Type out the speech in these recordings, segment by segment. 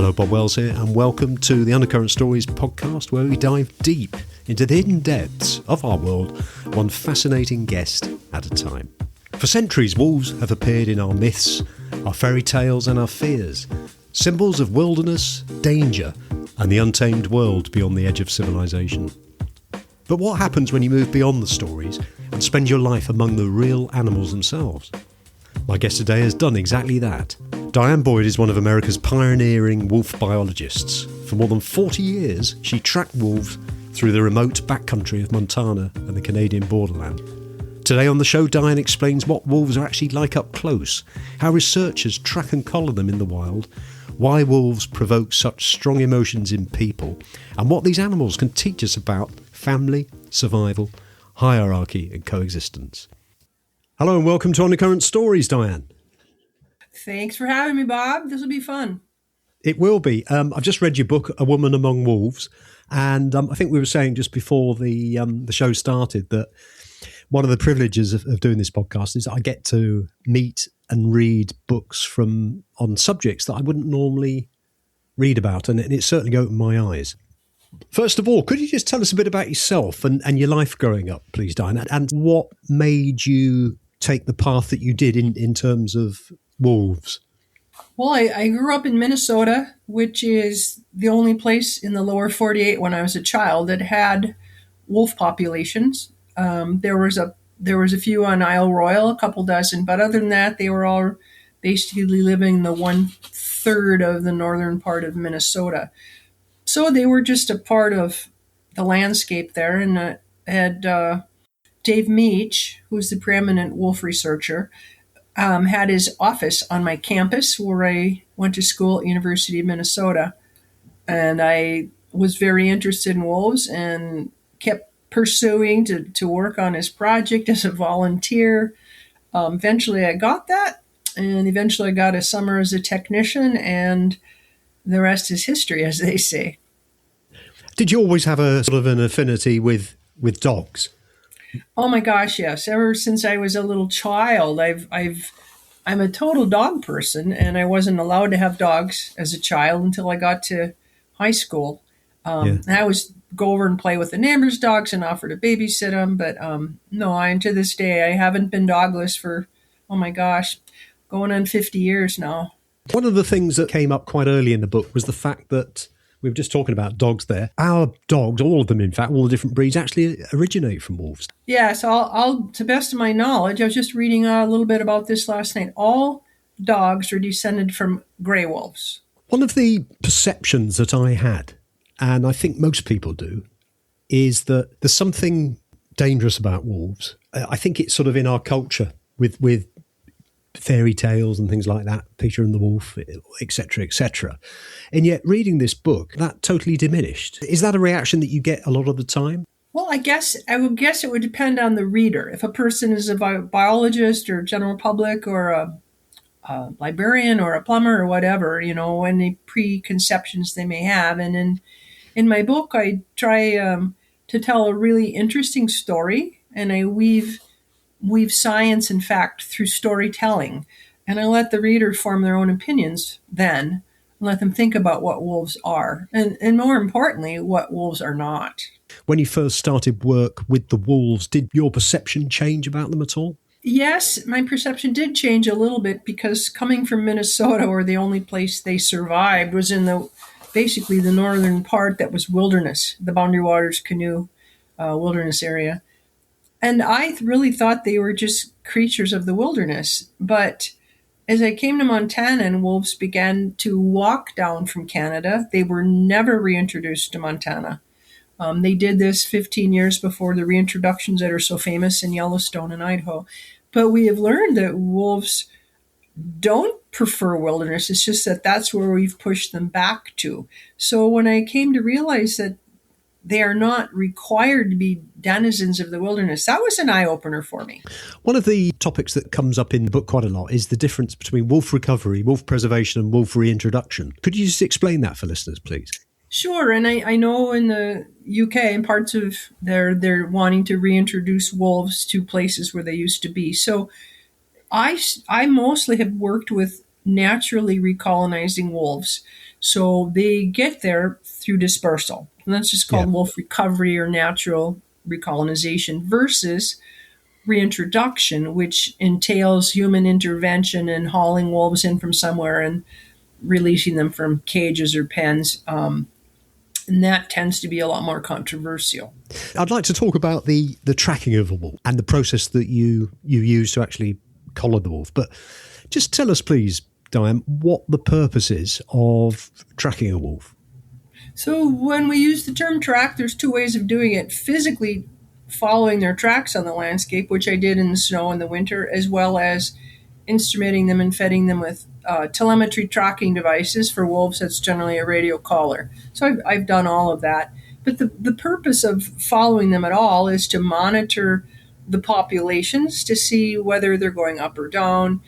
Hello, Bob Wells here, and welcome to the Undercurrent Stories podcast, where we dive deep into the hidden depths of our world, one fascinating guest at a time. For centuries, wolves have appeared in our myths, our fairy tales and our fears, symbols of wilderness, danger, and the untamed world beyond the edge of civilization. But what happens when you move beyond the stories and spend your life among the real animals themselves? My guest today has done exactly that. Diane Boyd is one of America's pioneering wolf biologists. For more than 40 years, she tracked wolves through the remote backcountry of Montana and the Canadian borderland. Today on the show, Diane explains what wolves are actually like up close, how researchers track and collar them in the wild, why wolves provoke such strong emotions in people, and what these animals can teach us about family, survival, hierarchy and coexistence. Hello and welcome to Undercurrent Stories, Diane. Thanks for having me, Bob. This will be fun. It will be. I've just read your book, A Woman Among Wolves, and I think we were saying just before the show started that one of the privileges of doing this podcast is I get to meet and read books on subjects that I wouldn't normally read about, and it certainly opened my eyes. First of all, could you just tell us a bit about yourself and your life growing up, please, Diane, and what made you take the path that you did in terms of wolves? Well, I grew up in Minnesota, which is the only place in the lower 48 when I was a child that had wolf populations. There was a few on Isle Royal, a couple dozen, but other than that, they were all basically living in the 1/3 of the northern part of Minnesota. So they were just a part of the landscape there. And I had Dave Meach, who's the preeminent wolf researcher, had his office on my campus where I went to school at University of Minnesota. And I was very interested in wolves and kept pursuing to work on his project as a volunteer. Eventually I got that, and eventually I got a summer as a technician, and the rest is history, as they say. Did you always have a sort of an affinity with dogs? Oh my gosh, yes. Ever since I was a little child, I'm a total dog person, and I wasn't allowed to have dogs as a child until I got to high school. And I always go over and play with the neighbors' dogs and offer to babysit them. But no, to this day, I haven't been dogless for, oh my gosh, going on 50 years now. One of the things that came up quite early in the book was the fact that we were just talking about dogs there. Our dogs, all of them, in fact, all the different breeds actually originate from wolves. Yeah, so I'll to the best of my knowledge, I was just reading a little bit about this last night. All dogs are descended from grey wolves. One of the perceptions that I had, and I think most people do, is that there's something dangerous about wolves. I think it's sort of in our culture with fairy tales and things like that, Peter and the Wolf, etc., etc. And yet reading this book, that totally diminished. Is that a reaction that you get a lot of the time? Well, I would guess it would depend on the reader. If a person is a biologist or general public or a librarian or a plumber or whatever, any preconceptions they may have. And in my book, I try to tell a really interesting story, and I weave science and fact through storytelling. And I let the reader form their own opinions then, and let them think about what wolves are, and more importantly, what wolves are not. When you first started work with the wolves, did your perception change about them at all? Yes, my perception did change a little bit, because coming from Minnesota, where the only place they survived was in basically the northern part that was wilderness, the Boundary Waters Canoe wilderness area. And I really thought they were just creatures of the wilderness. But as I came to Montana and wolves began to walk down from Canada, they were never reintroduced to Montana. They did this 15 years before the reintroductions that are so famous in Yellowstone and Idaho. But we have learned that wolves don't prefer wilderness. It's just that that's where we've pushed them back to. So when I came to realize that they are not required to be denizens of the wilderness, that was an eye-opener for me. One of the topics that comes up in the book quite a lot is the difference between wolf recovery, wolf preservation and wolf reintroduction. Could you just explain that for listeners, please? Sure, and I know in the UK, in parts of they're wanting to reintroduce wolves to places where they used to be. So I mostly have worked with naturally recolonizing wolves. So they get there through dispersal. And that's just Yeah. called wolf recovery or natural recolonization versus reintroduction, which entails human intervention and hauling wolves in from somewhere and releasing them from cages or pens. And that tends to be a lot more controversial. I'd like to talk about the tracking of a wolf and the process that you use to actually collar the wolf. But just tell us, please, Diane, what the purpose is of tracking a wolf. So when we use the term track, there's two ways of doing it. Physically following their tracks on the landscape, which I did in the snow in the winter, as well as instrumenting them and feeding them with telemetry tracking devices. For wolves, that's generally a radio collar. So I've done all of that. But the purpose of following them at all is to monitor the populations to see whether they're going up or down,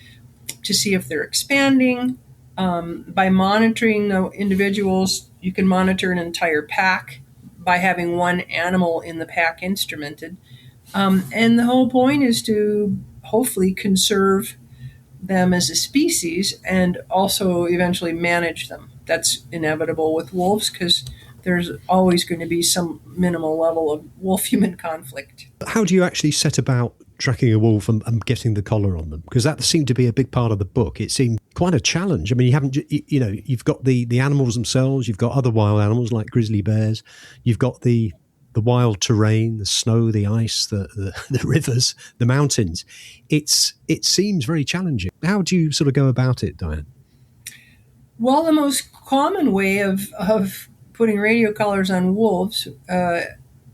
to see if they're expanding. By monitoring the individuals, you can monitor an entire pack by having one animal in the pack instrumented. And the whole point is to hopefully conserve them as a species and also eventually manage them. That's inevitable with wolves because there's always going to be some minimal level of wolf-human conflict. How do you actually set about tracking a wolf and getting the collar on them? Because that seemed to be a big part of the book. It seemed quite a challenge. I mean, you've got the animals themselves, you've got other wild animals like grizzly bears, you've got the wild terrain, the snow, the ice, the rivers, the mountains. It seems very challenging. How do you sort of go about it, Diane? Well, the most common way of putting radio collars on wolves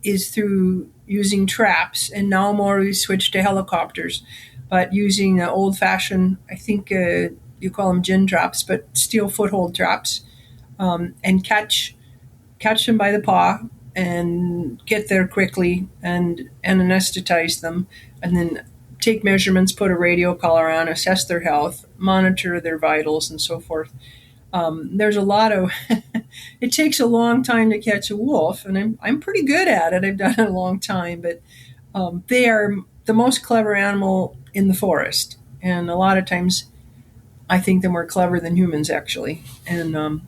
is through using traps, and now more we switched to helicopters, but using old-fashioned, I think you call them gin traps, but steel foothold traps, and catch them by the paw and get there quickly and anesthetize them, and then take measurements, put a radio collar on, assess their health, monitor their vitals, and so forth. There's a lot of it takes a long time to catch a wolf, and I'm pretty good at it. I've done it a long time, but they are the most clever animal in the forest, and a lot of times I think they're more clever than humans actually, and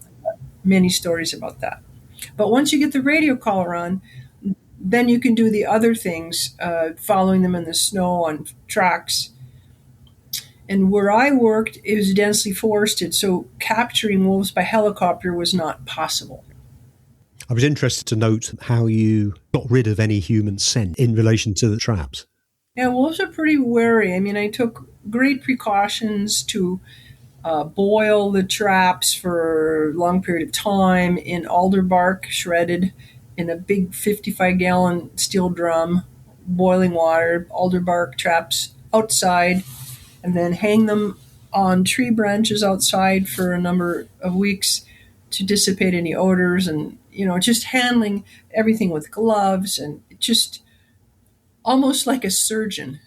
many stories about that. But once you get the radio collar on, then you can do the other things, following them in the snow on tracks. And where I worked, it was densely forested, so capturing wolves by helicopter was not possible. I was interested to note how you got rid of any human scent in relation to the traps. Yeah, wolves are pretty wary. I mean, I took great precautions to boil the traps for a long period of time in alder bark, shredded in a big 55-gallon steel drum, boiling water, alder bark traps outside, and then hang them on tree branches outside for a number of weeks to dissipate any odors, and just handling everything with gloves and just almost like a surgeon.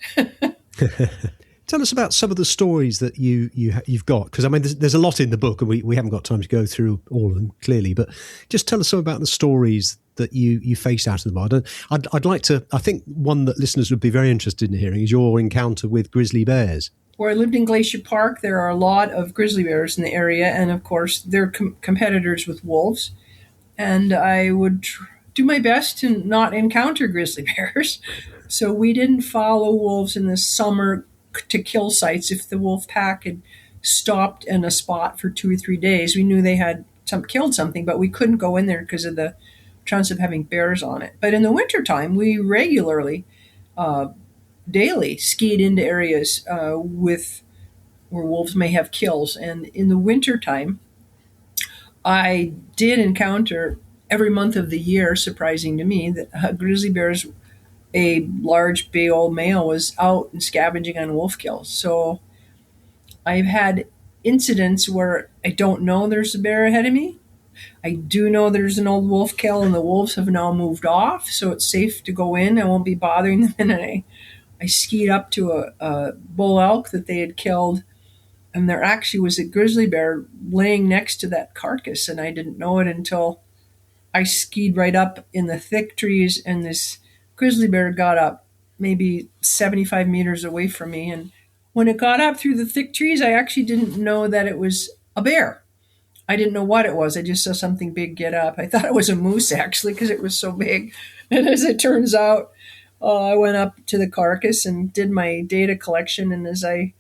Tell us about some of the stories that you've got, because I mean there's a lot in the book and we haven't got time to go through all of them clearly, but just tell us some about the stories that you faced out of the mud. I'd like to, I think one that listeners would be very interested in hearing is your encounter with grizzly bears. Where I lived in Glacier Park, there are a lot of grizzly bears in the area, and of course they're competitors with wolves, and I would do my best to not encounter grizzly bears. So we didn't follow wolves in the summer to kill sites. If the wolf pack had stopped in a spot for 2 or 3 days, we knew they had killed something, but we couldn't go in there because of the chance of having bears on it. But in the wintertime, we regularly, daily, skied into areas with where wolves may have kills. And in the wintertime, I did encounter every month of the year, surprising to me, that grizzly bears, a large big old male, was out and scavenging on wolf kills. So I've had incidents where I don't know there's a bear ahead of me. I do know there's an old wolf kill and the wolves have now moved off, so it's safe to go in. I won't be bothering them. And I skied up to a bull elk that they had killed, and there actually was a grizzly bear laying next to that carcass, and I didn't know it until I skied right up in the thick trees, and this grizzly bear got up maybe 75 meters away from me. And when it got up through the thick trees, I actually didn't know that it was a bear. I didn't know what it was. I just saw something big get up. I thought it was a moose actually because it was so big. And as it turns out, I went up to the carcass and did my data collection. And as I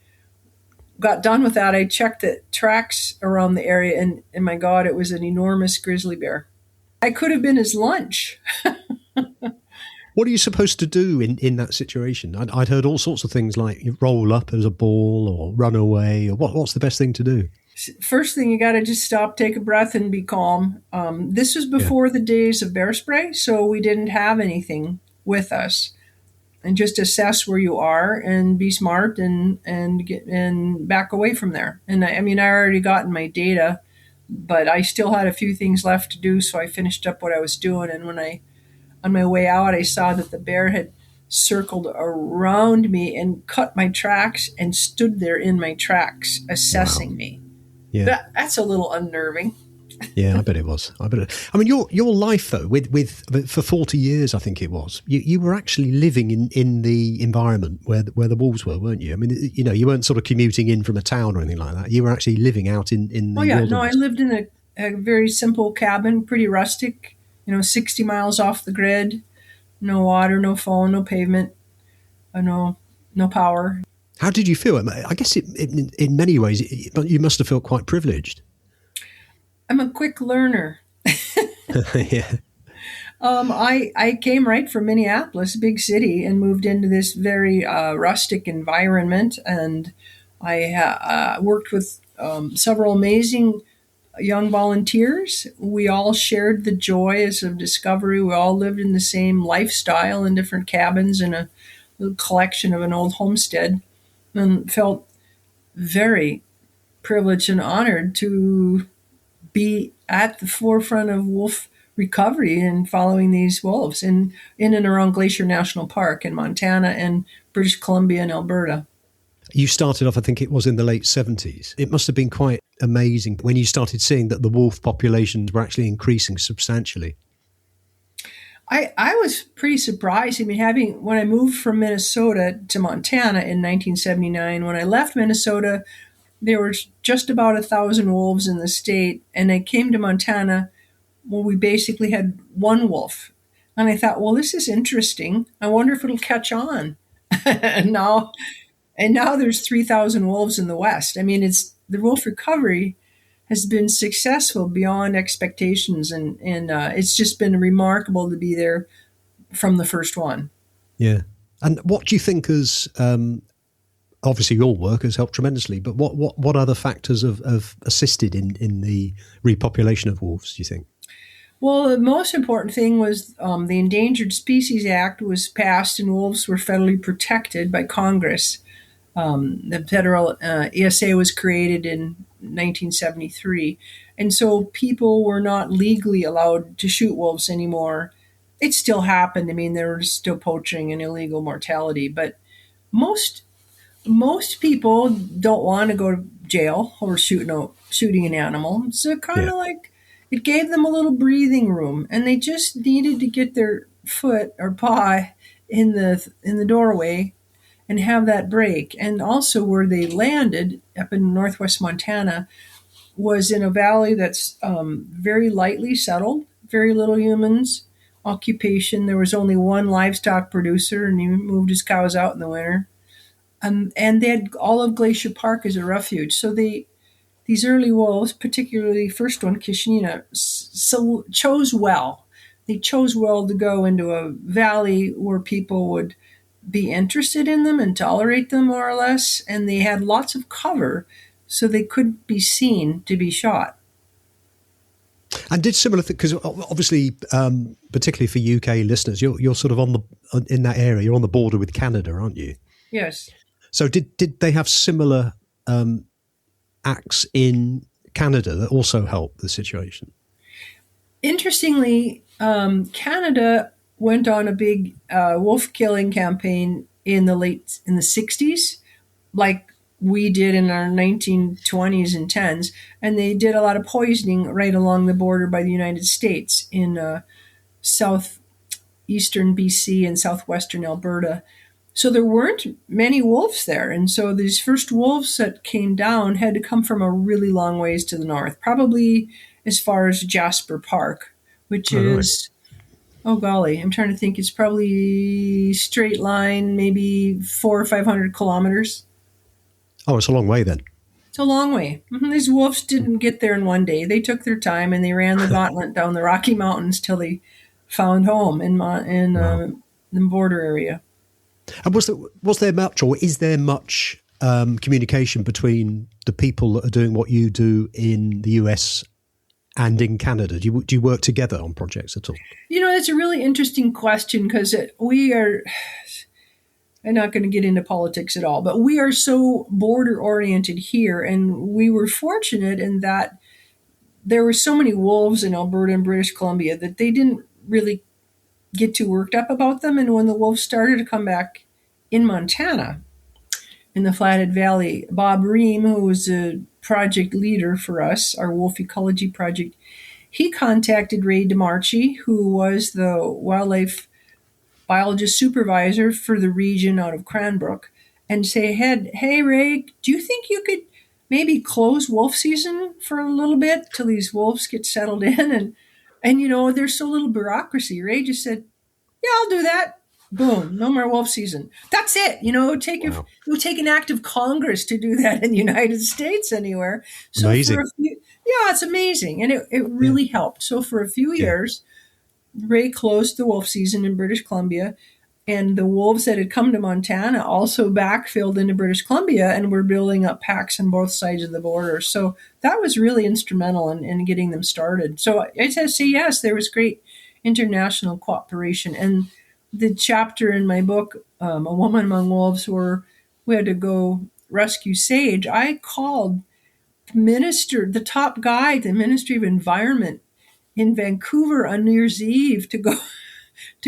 got done with that, I checked the tracks around the area, and my God, it was an enormous grizzly bear. I could have been his lunch. What are you supposed to do in that situation? I'd heard all sorts of things like you roll up as a ball or run away. Or what's the best thing to do? First thing, you got to just stop, take a breath, and be calm. This was Yeah. before the days of bear spray, so we didn't have anything with us. And just assess where you are and be smart and get and back away from there. And I mean, I already gotten my data, but I still had a few things left to do, so I finished up what I was doing. And when I on my way out, I saw that the bear had circled around me and cut my tracks and stood there in my tracks, assessing me. Yeah. That's a little unnerving. Yeah, I bet it was. I mean, your life though, with for 40 years, I think it was. You were actually living in the environment where the wolves were, weren't you? I mean, you weren't sort of commuting in from a town or anything like that. You were actually living out in the Oh yeah, wilderness. no, I lived in a very simple cabin, pretty rustic. 60 miles off the grid, no water, no phone, no pavement, no power. How did you feel? I guess in many ways, you must have felt quite privileged. I'm a quick learner. Yeah. I came right from Minneapolis, big city, and moved into this very rustic environment. And I worked with several amazing young volunteers. We all shared the joys of discovery. We all lived in the same lifestyle in different cabins in a little collection of an old homestead, and felt very privileged and honored to be at the forefront of wolf recovery and following these wolves in and around Glacier National Park in Montana and British Columbia and Alberta. You started off, I think it was in the late 70s. It must have been quite amazing when you started seeing that the wolf populations were actually increasing substantially. I was pretty surprised. I mean, when I moved from Minnesota to Montana in 1979, when I left Minnesota, there were just about 1,000 wolves in the state, and I came to Montana. Well, we basically had one wolf, and I thought, well, this is interesting. I wonder if it'll catch on. and now, and now there's 3,000 wolves in the West. I mean, it's the wolf recovery has been successful beyond expectations, and it's just been remarkable to be there from the first one. Yeah. And what do you think has, obviously your work has helped tremendously, but what other factors have assisted in the repopulation of wolves, do you think? Well, the most important thing was the Endangered Species Act was passed, and wolves were federally protected by Congress. The federal ESA was created in 1973, and so people were not legally allowed to shoot wolves anymore. It still happened. I mean, there was still poaching and illegal mortality, but most people don't want to go to jail over shooting an animal. So kind of like it gave them a little breathing room, and they just needed to get their foot or paw in the doorway and have that break. And also where they landed up in northwest Montana was in a valley that's very lightly settled, very little humans, occupation. There was only one livestock producer, and he moved his cows out in the winter. And they had all of Glacier Park as a refuge. So these early wolves, particularly the first one, Kishina, chose well. They chose well to go into a valley where people would be interested in them and tolerate them more or less, and they had lots of cover so they could be seen to be shot. And did similar things, because obviously, particularly for UK listeners, you're sort of in that area, you're on the border with Canada, aren't you? Yes. So did they have similar acts in Canada that also helped the situation? Interestingly, Canada went on a big wolf killing campaign in the 60s, like we did in our 1920s and 10s, and they did a lot of poisoning right along the border by the United States in southeastern BC and southwestern Alberta. So there weren't many wolves there. And so these first wolves that came down had to come from a really long ways to the north, probably as far as Jasper Park, which All right. is, oh golly, I'm trying to think, it's probably straight line, maybe 400 or 500 kilometers. Oh, it's a long way then. It's a long way. These wolves didn't get there in one day. They took their time and they ran the gauntlet down the Rocky Mountains till they found home Wow. in the border area. And was there much, or is there much communication between the people that are doing what you do in the US and in Canada? Do you work together on projects at all? It's a really interesting question because we are. I'm not going to get into politics at all, but we are so border oriented here, and we were fortunate in that there were so many wolves in Alberta and British Columbia that they didn't really get too worked up about them. And when the wolves started to come back in Montana, in the Flathead Valley, Bob Ream, who was a project leader for us, our wolf ecology project, he contacted Ray DeMarchi, who was the wildlife biologist supervisor for the region out of Cranbrook, and say, hey, Ray, do you think you could maybe close wolf season for a little bit till these wolves get settled in? And there's so little bureaucracy. Ray just said, yeah, I'll do that. Boom, no more wolf season. That's it. It Wow. would take an act of Congress to do that in the United States anywhere. So Amazing. yeah, it's amazing. And it Yeah. really helped. So for a few Yeah. years, Ray closed the wolf season in British Columbia, and the wolves that had come to Montana also backfilled into British Columbia and were building up packs on both sides of the border. So that was really instrumental in getting them started. So I say yes, there was great international cooperation. And the chapter in my book, A Woman Among Wolves, where we had to go rescue Sage, I called the top guy at the Ministry of Environment in Vancouver on New Year's Eve to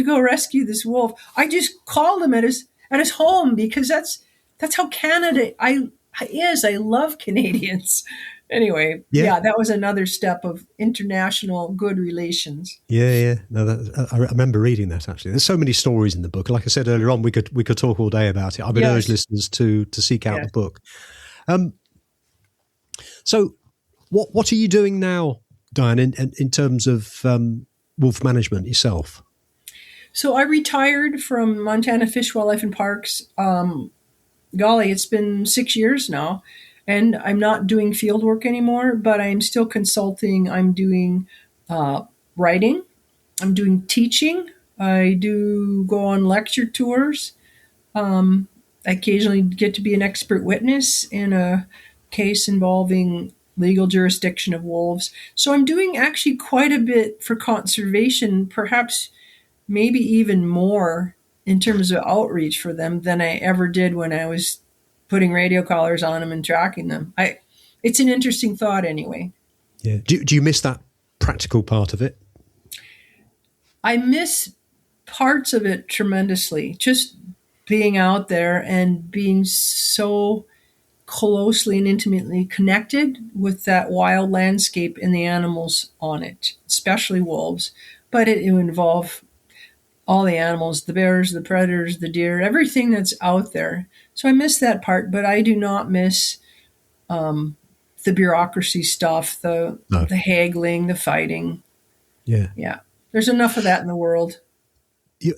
go rescue this wolf. I just called him at his home because that's how Canada is. I love Canadians. Anyway, Yeah. yeah, that was another step of international good relations. Yeah, yeah. No, I remember reading that actually. There's so many stories in the book. Like I said earlier on, we could talk all day about it. I would urge Yes, listeners to seek out yes. the book. Um, so, what are you doing now, Diane, in terms of wolf management yourself? So I retired from Montana Fish, Wildlife, and Parks. Golly, it's been 6 years now, and I'm not doing field work anymore, but I'm still consulting. I'm doing uh, writing. I'm doing teaching. I do go on lecture tours. I occasionally get to be an expert witness in a case involving legal jurisdiction of wolves. So I'm doing actually quite a bit for conservation, perhaps maybe even more in terms of outreach for them than I ever did when I was putting radio collars on them and tracking them. It's an interesting thought anyway. Yeah. Do you miss that practical part of it? I miss parts of it tremendously. Just being out there and being so closely and intimately connected with that wild landscape and the animals on it, especially wolves. But it would involve all the animals, the bears, the predators, the deer, everything that's out there. So I miss that part, but I do not miss the bureaucracy stuff, the No. the haggling, the fighting. Yeah. Yeah, there's enough of that in the world.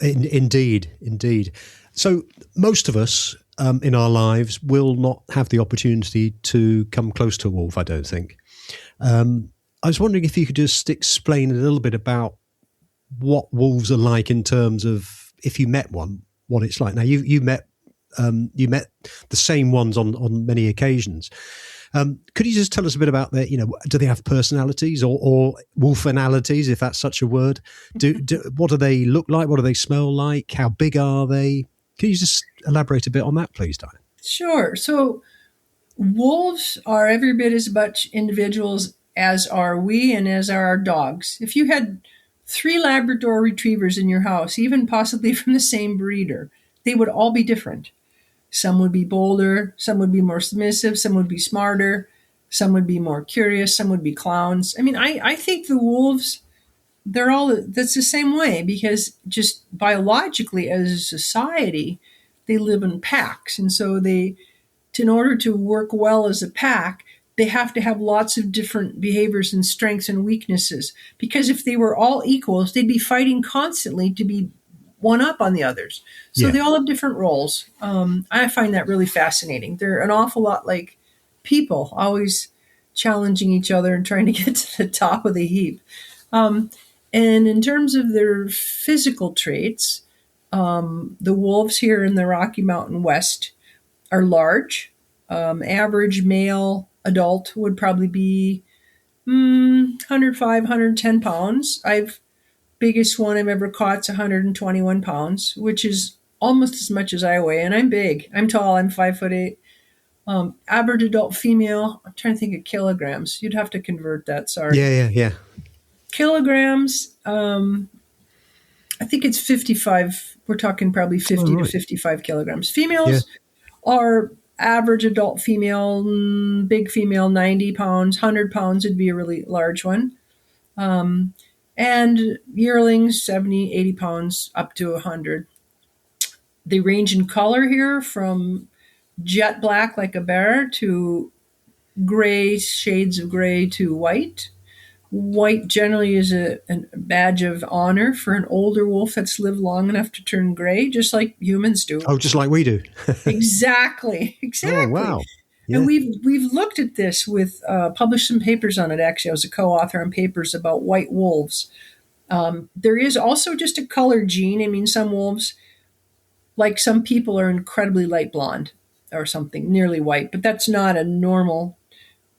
Indeed, indeed. So most of us in our lives will not have the opportunity to come close to a wolf, I don't think. I was wondering if you could just explain a little bit about what wolves are like in terms of, if you met one, what it's like. Now you met the same ones on many occasions. Could you just tell us a bit about their, do they have personalities or wolfanalities, if that's such a word? What do they look like? What do they smell like? How big are they? Can you just elaborate a bit on that, please, Diane? Sure. So wolves are every bit as much individuals as are we and as are our dogs. If you had 3 Labrador retrievers in your house, even possibly from the same breeder, they would all be different. Some would be bolder, some would be more submissive, some would be smarter, some would be more curious, some would be clowns. I mean, I think the wolves, that's the same way because just biologically as a society, they live in packs, and so in order to work well as a pack, they have to have lots of different behaviors and strengths and weaknesses. Because if they were all equals, they'd be fighting constantly to be one up on the others. So Yeah. they all have different roles. I find that really fascinating. They're an awful lot like people, always challenging each other and trying to get to the top of the heap. Um, and in terms of their physical traits, the wolves here in the Rocky Mountain West are large. Average male adult would probably be 105, 110 pounds. Biggest one I've ever caught's 121 pounds, which is almost as much as I weigh, and I'm big. I'm tall. I'm 5'8". Average adult female. I'm trying to think of kilograms. You'd have to convert that. Sorry. Yeah. Kilograms. I think it's 55. We're talking probably 50 to 55 kilograms. Females are average adult female, big female, 90 pounds, 100 pounds would be a really large one. And yearlings, 70, 80 pounds up to 100. They range in color here from jet black like a bear to gray, shades of gray to white. White generally is a badge of honor for an older wolf that's lived long enough to turn gray, just like humans do. Oh, just like we do. Exactly. Oh, wow. Yeah. And we've looked at this with published some papers on it. Actually, I was a co-author on papers about white wolves. There is also just a color gene. I mean, some wolves, like some people, are incredibly light blonde or something, nearly white, but that's not a normal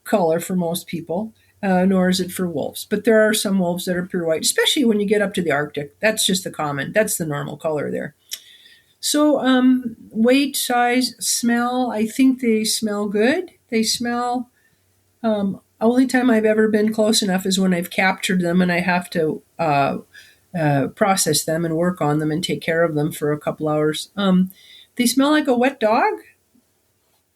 color for most people. Nor is it for wolves. But there are some wolves that are pure white, especially when you get up to the Arctic. That's just that's the normal color there. So weight, size, smell, I think they smell good. They smell, only time I've ever been close enough is when I've captured them and I have to process them and work on them and take care of them for a couple hours. They smell like a wet dog.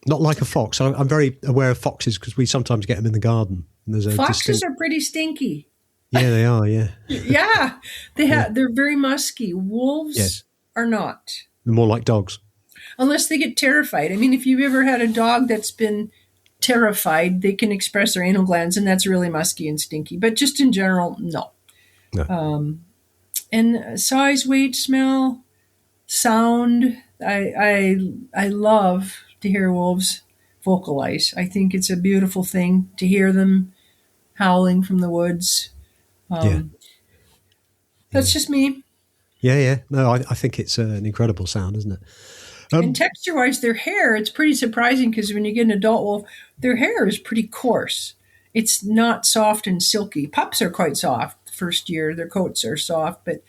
Not like a fox. I'm very aware of foxes because we sometimes get them in the garden. And there's Foxes are pretty stinky. Yeah, they are. Yeah. Yeah, they're very musky. Wolves are not. They're more like dogs. Unless they get terrified. I mean, if you've ever had a dog that's been terrified, they can express their anal glands, and that's really musky and stinky. But just in general, no. And size, weight, smell, sound. I love to hear wolves vocalize. I think it's a beautiful thing to hear them howling from the woods. That's just me. Yeah. No, I think it's an incredible sound, isn't it? And texture-wise, their hair, it's pretty surprising because when you get an adult wolf, their hair is pretty coarse. It's not soft and silky. Pups are quite soft the first year. Their coats are soft. But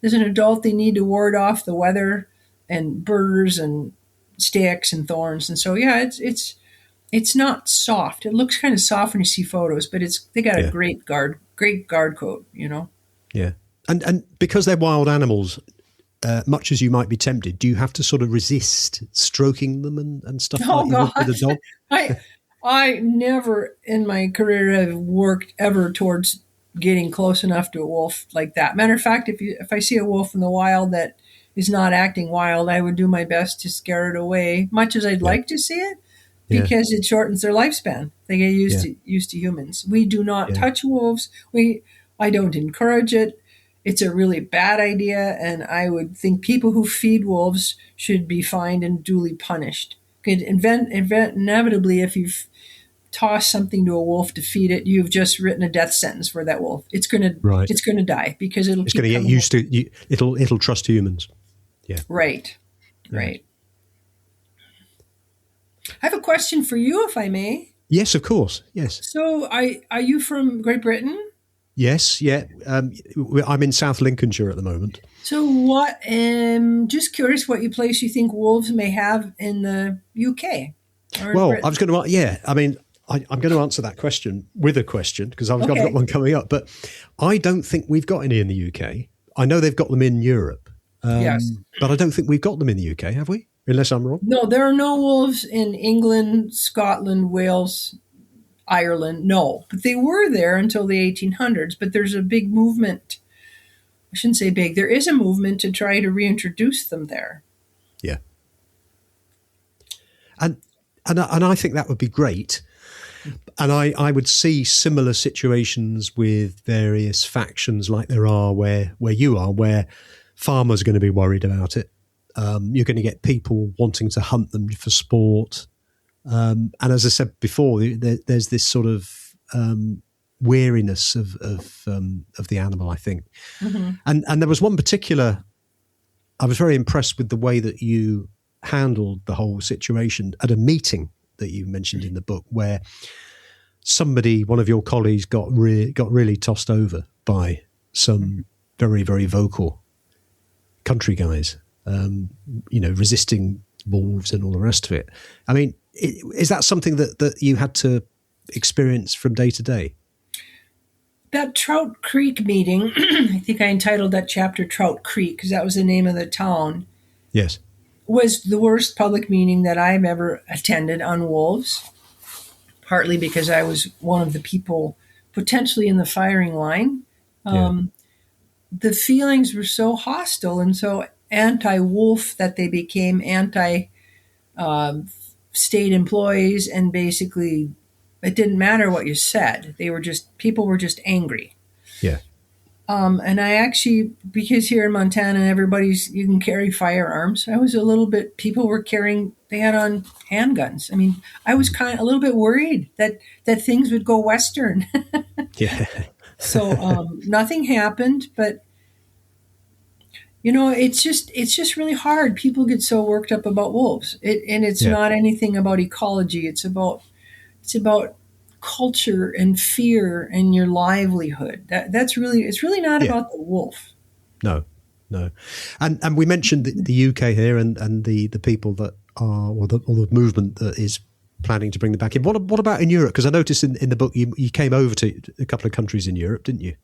as an adult, they need to ward off the weather and burrs and sticks and thorns. And so, it's not soft. It looks kind of soft when you see photos, but they got a great guard coat, you know? Yeah. And because they're wild animals, much as you might be tempted, do you have to sort of resist stroking them and stuff like you would with a dog? I never in my career have worked ever towards getting close enough to a wolf like that. Matter of fact, if I see a wolf in the wild that is not acting wild, I would do my best to scare it away, much as I'd like to see it, because it shortens their lifespan. They get used to humans. We do not touch wolves. I don't encourage it. It's a really bad idea, and I would think people who feed wolves should be fined and duly punished. Inevitably, if you've tossed something to a wolf to feed it, you've just written a death sentence for that wolf. It's going to die because it's going to get used to you. It'll trust humans. Yeah. Right. I have a question for you, if I may. Yes, of course. Yes. So, are you from Great Britain? Yes, yeah. I'm in South Lincolnshire at the moment. So just curious what place you think wolves may have in the UK? Well, I was going to, I mean, I'm going to answer that question with a question because I've got one coming up. But I don't think we've got any in the UK. I know they've got them in Europe. Yes. But I don't think we've got them in the UK, have we? Unless I'm wrong. No, there are no wolves in England, Scotland, Wales, Ireland, no. But they were there until the 1800s. But there's a big movement. I shouldn't say big. There is a movement to try to reintroduce them there. Yeah. And and I think that would be great. And I would see similar situations with various factions like there are where you are, where farmers are going to be worried about it. You're going to get people wanting to hunt them for sport. And as I said before, there's this sort of weariness of the animal, I think. Mm-hmm. And there was one particular, I was very impressed with the way that you handled the whole situation at a meeting that you mentioned in the book, where somebody, one of your colleagues, got really tossed over by some very, very vocal country guys, resisting wolves and all the rest of it. I mean, is that something that you had to experience from day to day? That Trout Creek meeting, I think I entitled that chapter Trout Creek because that was the name of the town. Yes. Was the worst public meeting that I've ever attended on wolves, partly because I was one of the people potentially in the firing line. The feelings were so hostile and so anti-wolf that they became anti-state employees, and basically it didn't matter what you said. People were just angry. Yeah. And I actually, because here in Montana, you can carry firearms. I was a little bit, they had on handguns. I mean, I was kind of a little bit worried that things would go Western. Yeah. So nothing happened, but it's just really hard. People get so worked up about wolves. It's not anything about ecology. It's about culture and fear and your livelihood. It's really not about the wolf. No. And we mentioned the UK here and the people that are, or the movement that is planning to bring them back in. What about in Europe? Because I noticed in the book you came over to a couple of countries in Europe, didn't you?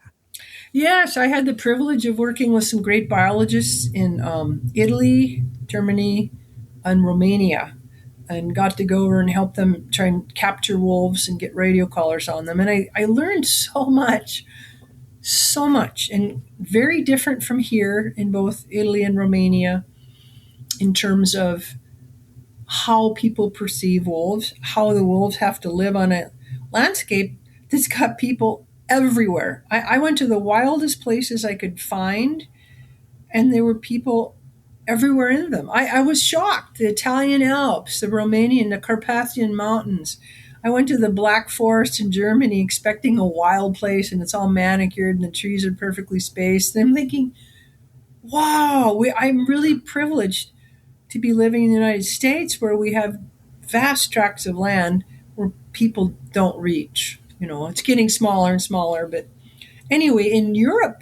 Yes, I had the privilege of working with some great biologists in Italy, Germany, and Romania, and got to go over and help them try and capture wolves and get radio collars on them. And I learned so much, and very different from here in both Italy and Romania in terms of how people perceive wolves, how the wolves have to live on a landscape that's got people everywhere. I went to the wildest places I could find, and there were people everywhere in them. I was shocked. The Italian Alps, the Romanian, the Carpathian Mountains. I went to the Black Forest in Germany expecting a wild place, and it's all manicured and the trees are perfectly spaced. And I'm thinking, wow, I'm really privileged to be living in the United States where we have vast tracts of land where people don't reach. It's getting smaller and smaller. But anyway, in Europe,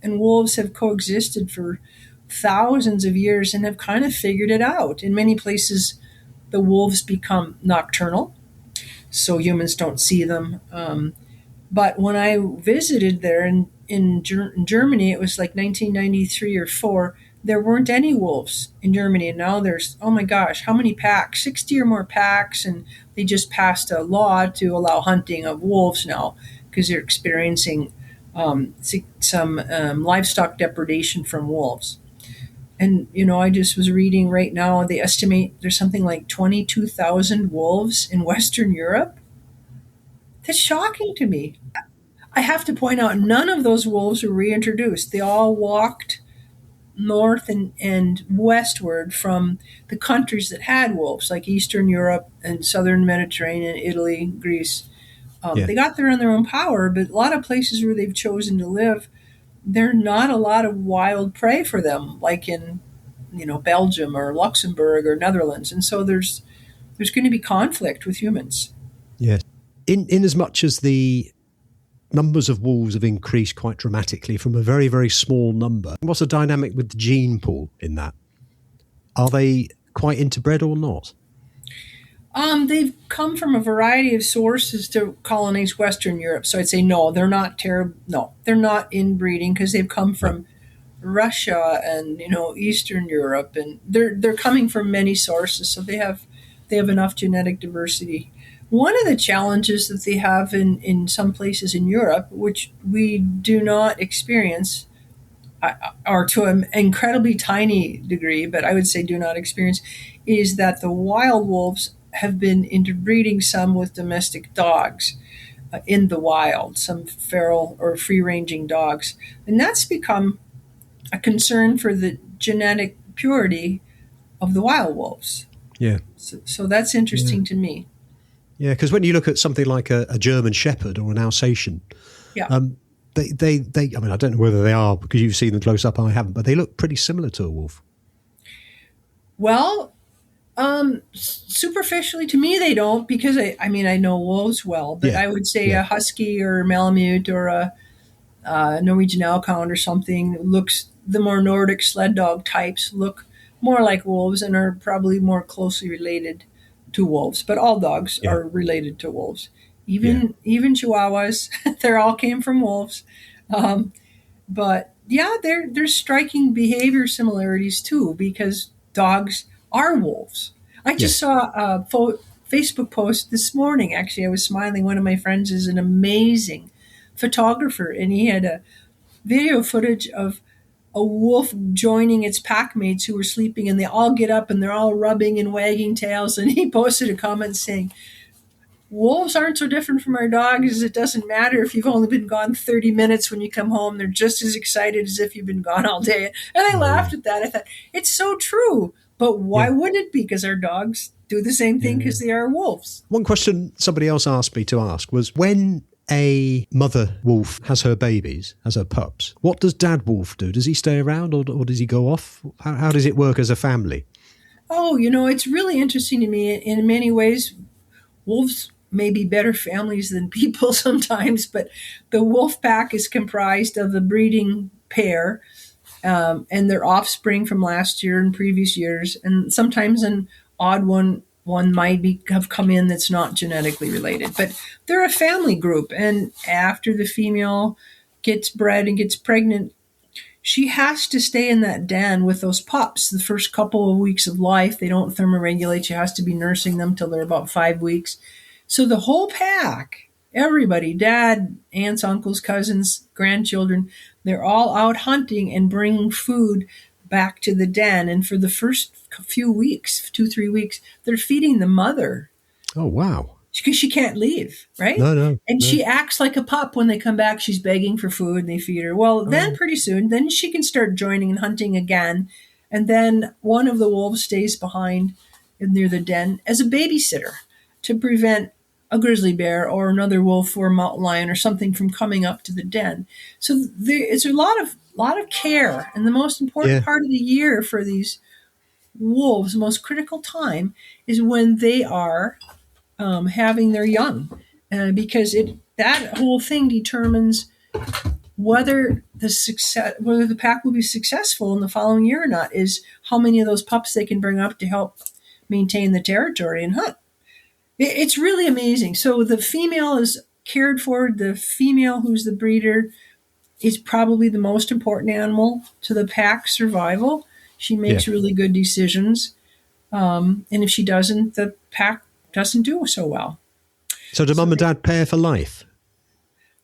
and wolves have coexisted for thousands of years and have kind of figured it out. In many places, the wolves become nocturnal, so humans don't see them. But when I visited there in Germany, it was like 1993 or 4, there weren't any wolves in Germany. And now there's, oh my gosh, how many packs? 60 or more packs. And they just passed a law to allow hunting of wolves now because they're experiencing some livestock depredation from wolves. And, I just was reading right now, they estimate there's something like 22,000 wolves in Western Europe. That's shocking to me. I have to point out, none of those wolves were reintroduced. They all walked north and westward from the countries that had wolves, like Eastern Europe and Southern Mediterranean, Italy, Greece. They got there on their own power, but a lot of places where they've chosen to live, there's not a lot of wild prey for them, like in Belgium or Luxembourg or Netherlands. And so there's going to be conflict with humans. Yes. In as much as the numbers of wolves have increased quite dramatically from a very, very small number, what's the dynamic with the gene pool in that? Are they quite interbred or not? They've come from a variety of sources to colonize Western Europe. So I'd say no, they're not terrible. No, they're not inbreeding because they've come from Russia and Eastern Europe, and they're coming from many sources. So they have enough genetic diversity. One of the challenges that they have in some places in Europe, which we do not experience, or to an incredibly tiny degree, but I would say do not experience, is that the wild wolves have been interbreeding some with domestic dogs in the wild, some feral or free ranging dogs. And that's become a concern for the genetic purity of the wild wolves. Yeah. So that's interesting to me. Yeah, because when you look at something like a German Shepherd or an Alsatian, Yeah. they I mean, I don't know whether they are because you've seen them close up, I haven't, but they look pretty similar to a wolf. Well, superficially to me, they don't, because I mean, I know wolves well, but Yeah. I would say Yeah. a husky or a Malamute or a Norwegian Elkhound or something looks, the more Nordic sled dog types look more like wolves and are probably more closely related to wolves. But all dogs Yeah. are related to wolves. Even Chihuahuas, they all came from wolves. Um, but yeah, there's striking behavior similarities too, because dogs are wolves. I just Yes. saw a Facebook post this morning. Actually, I was smiling. One of my friends is an amazing photographer, and he had a video footage of a wolf joining its pack mates who were sleeping, and they all get up and they're all rubbing and wagging tails. And he posted a comment saying, wolves aren't so different from our dogs. It doesn't matter if you've only been gone 30 minutes. When you come home, they're just as excited as if you've been gone all day. And I laughed at that. I thought, it's so true. But why wouldn't it be? Because our dogs do the same thing because they are wolves. One question somebody else asked me to ask was, when a mother wolf has her babies, has her pups, what does dad wolf do? Does he stay around or does he go off? How does it work as a family? Oh, it's really interesting to me. In many ways, wolves may be better families than people sometimes, but the wolf pack is comprised of the breeding pair and their offspring from last year and previous years, and sometimes an odd one might have come in that's not genetically related, but they're a family group. And after the female gets bred and gets pregnant, she has to stay in that den with those pups the first couple of weeks of life. They don't thermoregulate. She has to be nursing them till they're about 5 weeks. So the whole pack, everybody, dad, aunts, uncles, cousins, grandchildren, they're all out hunting and bringing food back to the den. And for the first few weeks, 2, 3 weeks, they're feeding the mother Oh, wow. because she can't leave, right? No. And she acts like a pup when they come back. She's begging for food and they feed her. Well, then pretty soon, then she can start joining and hunting again. And then one of the wolves stays behind near the den as a babysitter to prevent a grizzly bear or another wolf or a mountain lion or something from coming up to the den. So it's a lot of care. And the most important part of the year for these wolves, the most critical time, is when they are having their young, because that whole thing determines whether the pack will be successful in the following year or not. Is how many of those pups they can bring up to help maintain the territory and hunt. It's really amazing. So the female is cared for. The female, who's the breeder, is probably the most important animal to the pack survival. She makes really good decisions. And if she doesn't, the pack doesn't do so well. So do mum and dad pair for life?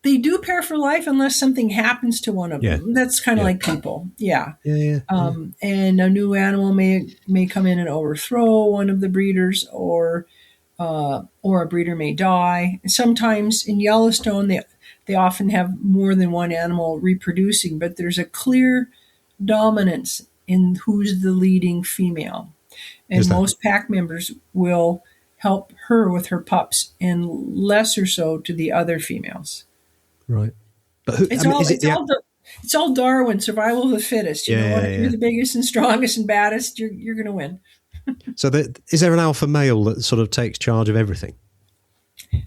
They do pair for life unless something happens to one of them. That's kind of like people. Yeah. And a new animal may come in and overthrow one of the breeders, or a breeder may die. Sometimes in Yellowstone, they often have more than one animal reproducing, but there's a clear dominance in who's the leading female. And most pack members will help her with her pups, and lesser so to the other females. Right. But it's all Darwin, survival of the fittest. You know what? If you're the biggest and strongest and baddest, you're going to win. So is there an alpha male that sort of takes charge of everything?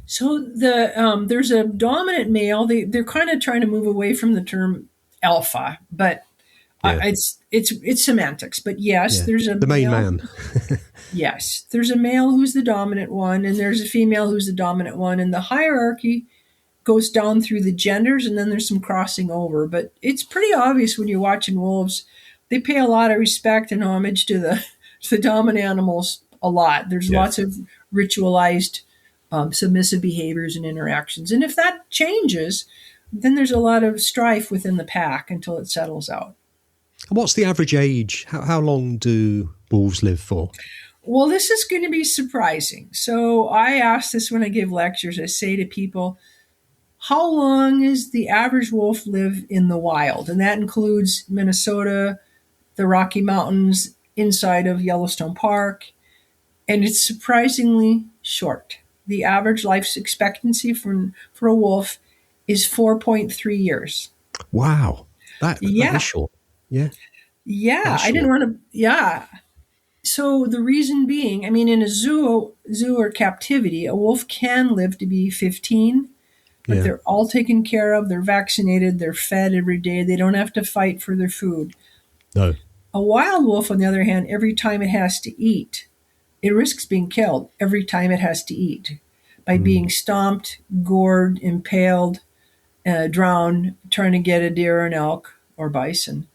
So there's a dominant male. They're kind of trying to move away from the term alpha, but it's semantics. But yes, there's the main man. Yes, there's a male who's the dominant one, and there's a female who's the dominant one, and the hierarchy goes down through the genders, and then there's some crossing over. But it's pretty obvious when you're watching wolves, they pay a lot of respect and homage to the dominant animals a lot. There's lots of ritualized submissive behaviors and interactions. And if that changes, then there's a lot of strife within the pack until it settles out. And what's the average age? How long do wolves live for? Well, this is going to be surprising. So I ask this when I give lectures. I say to people, how long is the average wolf live in the wild? And that includes Minnesota, the Rocky Mountains, inside of Yellowstone Park. And it's surprisingly short. The average life expectancy for a wolf is 4.3 years. Wow. That Yeah. is short. Yeah. Yeah. That's I didn't short. want to. Yeah. So the reason being, I mean, in a zoo or captivity, a wolf can live to be 15, but Yeah. they're all taken care of. They're vaccinated. They're fed every day. They don't have to fight for their food. No. A wild wolf, on the other hand, every time it has to eat, it risks being killed every time it has to eat by being stomped, gored, impaled, drowned, trying to get a deer or an elk or bison.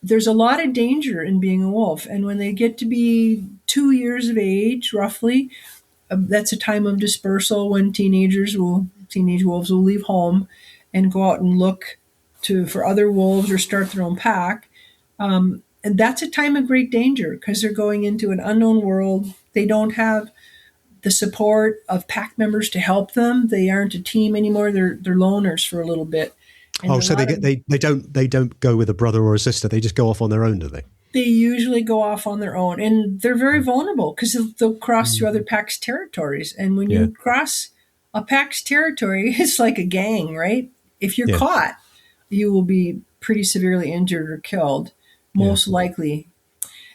There's a lot of danger in being a wolf. And when they get to be 2 years of age, roughly, that's a time of dispersal when teenage wolves will leave home and go out and look for other wolves or start their own pack. And that's a time of great danger because they're going into an unknown world. They don't have the support of pack members to help them. They aren't a team anymore. They're loners for a little bit. And Oh, so they don't go with a brother or a sister. They just go off on their own, do they? they usually go off on their own, and they're very vulnerable because they'll cross through other packs' territories. And when Yeah. you cross a pack's territory, it's like a gang, right? If you're Yeah. caught, you will be pretty severely injured or killed, most likely.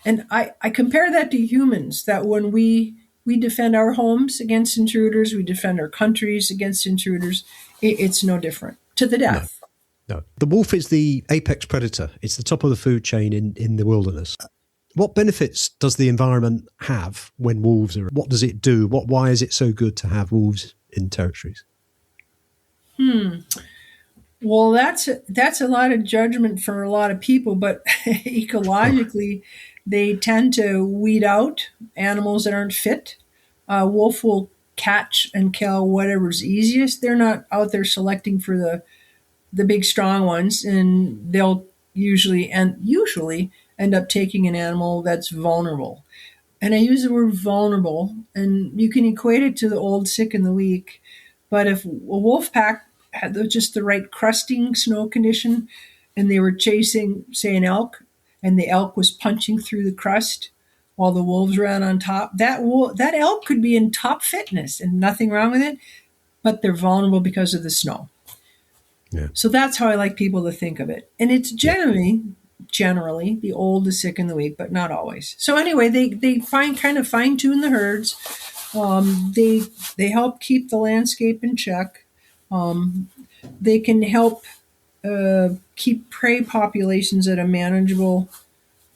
And I compare that to humans, that when we defend our homes against intruders, we defend our countries against intruders, it's no different to the death. No. The wolf is the apex predator. It's the top of the food chain in the wilderness. What benefits does the environment have when wolves are? What does it do? Why is it so good to have wolves in territories? Well, that's a lot of judgment for a lot of people, but ecologically, they tend to weed out animals that aren't fit. Wolf will catch and kill whatever's easiest. They're not out there selecting for the big strong ones, and they'll usually end up taking an animal that's vulnerable. And I use the word vulnerable, and you can equate it to the old, sick, and the weak. But if a wolf pack had just the right crusting snow condition, and they were chasing, say, an elk, and the elk was punching through the crust while the wolves ran on top, that elk could be in top fitness and nothing wrong with it, but they're vulnerable because of the snow. Yeah. So that's how I like people to think of it. And it's generally the old, the sick, and the weak, but not always. So anyway, they kind of fine tune the herds. They help keep the landscape in check. They can help keep prey populations at a manageable.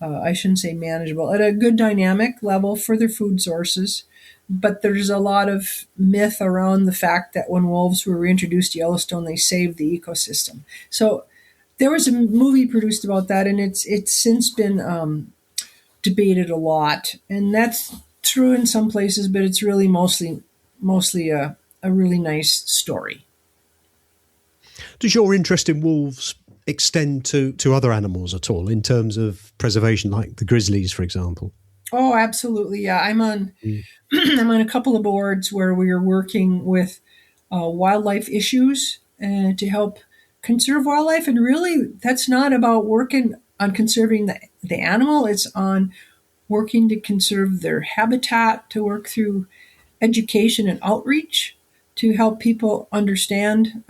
I shouldn't say manageable, at a good dynamic level for their food sources. But there's a lot of myth around the fact that when wolves were reintroduced to Yellowstone, they saved the ecosystem. So there was a movie produced about that, and it's since been debated a lot. And that's true in some places, but it's really mostly a really nice story. Does your interest in wolves extend to other animals at all in terms of preservation, like the grizzlies, for example? Oh, absolutely. Yeah, I'm on I'm on a couple of boards where we are working with wildlife issues to help conserve wildlife. And really, that's not about working on conserving the animal. It's on working to conserve their habitat, to work through education and outreach to help people understand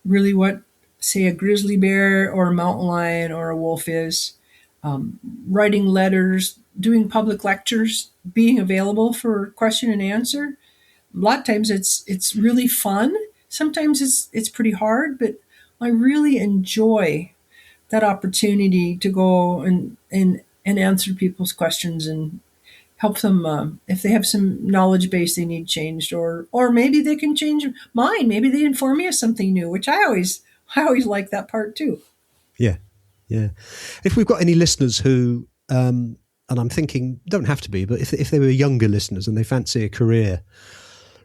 really what, say, a grizzly bear or a mountain lion or a wolf is. Writing letters, doing public lectures, being available for question and answer. A lot of times it's really fun. Sometimes it's pretty hard, but I really enjoy that opportunity to go and answer people's questions and help them if they have some knowledge base they need changed, or maybe they can change mine. Maybe they inform me of something new, which I always like that part too. Yeah. Yeah. If we've got any listeners who, and I'm thinking, don't have to be, but if they were younger listeners and they fancy a career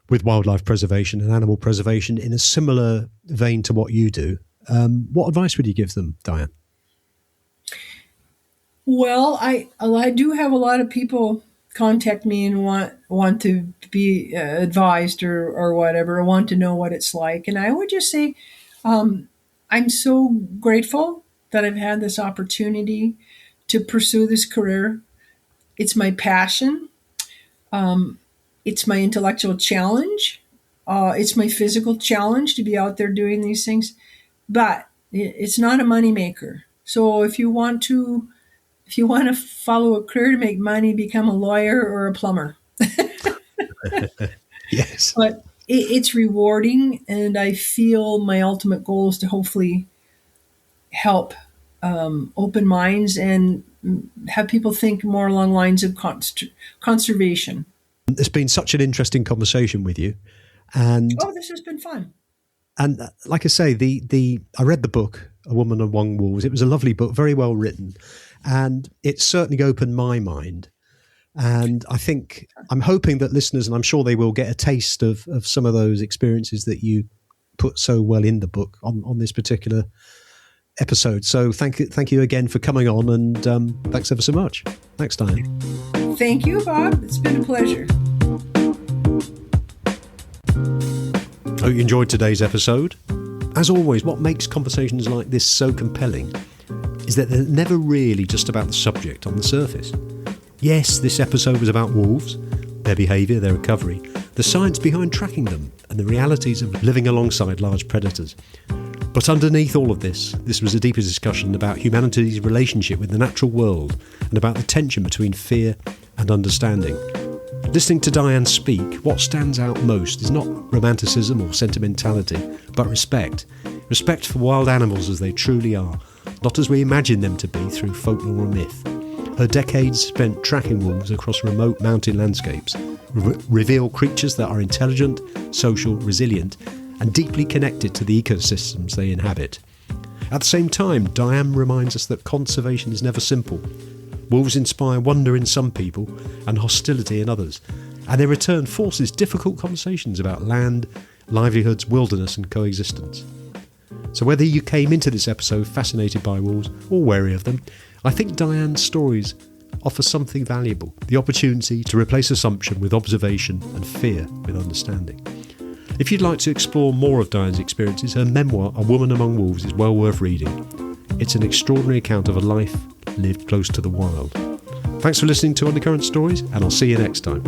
with wildlife preservation and animal preservation in a similar vein to what you do, what advice would you give them, Diane? Well, I do have a lot of people contact me and want to be advised or whatever, or want to know what it's like. And I would just say, um, I'm so grateful that I've had this opportunity to pursue this career. It's my passion. Um, it's my intellectual challenge. It's my physical challenge to be out there doing these things. But it's not a moneymaker. So if you want to follow a career to make money, become a lawyer or a plumber. Yes. But it's rewarding, and I feel my ultimate goal is to hopefully help open minds and have people think more along lines of conservation. It's been such an interesting conversation with you. And Oh, this has been fun. like I say, the I read the book, A Woman Among Wolves. It was a lovely book, very well written. And it certainly opened my mind. And I'm hoping that listeners, and I'm sure they will, get a taste of some of those experiences that you put so well in the book on this particular episode. So thank you again for coming on, and thanks ever so much. Thanks, Diane. Thank you, Bob. It's been a pleasure. Hope you enjoyed today's episode. As always, what makes conversations like this so compelling is that they're never really just about the subject on the surface. Yes, this episode was about wolves, their behaviour, their recovery, the science behind tracking them, and the realities of living alongside large predators. But underneath all of this was a deeper discussion about humanity's relationship with the natural world and about the tension between fear and understanding. Listening to Diane speak, what stands out most is not romanticism or sentimentality, but respect. Respect for wild animals as they truly are, not as we imagine them to be through folklore or myth. Her decades spent tracking wolves across remote mountain landscapes reveal creatures that are intelligent, social, resilient, and deeply connected to the ecosystems they inhabit. At the same time, Diane reminds us that conservation is never simple. Wolves inspire wonder in some people and hostility in others, and their return forces difficult conversations about land, livelihoods, wilderness and coexistence. So whether you came into this episode fascinated by wolves or wary of them, I think Diane's stories offer something valuable, the opportunity to replace assumption with observation and fear with understanding. If you'd like to explore more of Diane's experiences, her memoir, A Woman Among Wolves, is well worth reading. It's an extraordinary account of a life lived close to the wild. Thanks for listening to Undercurrent Stories, and I'll see you next time.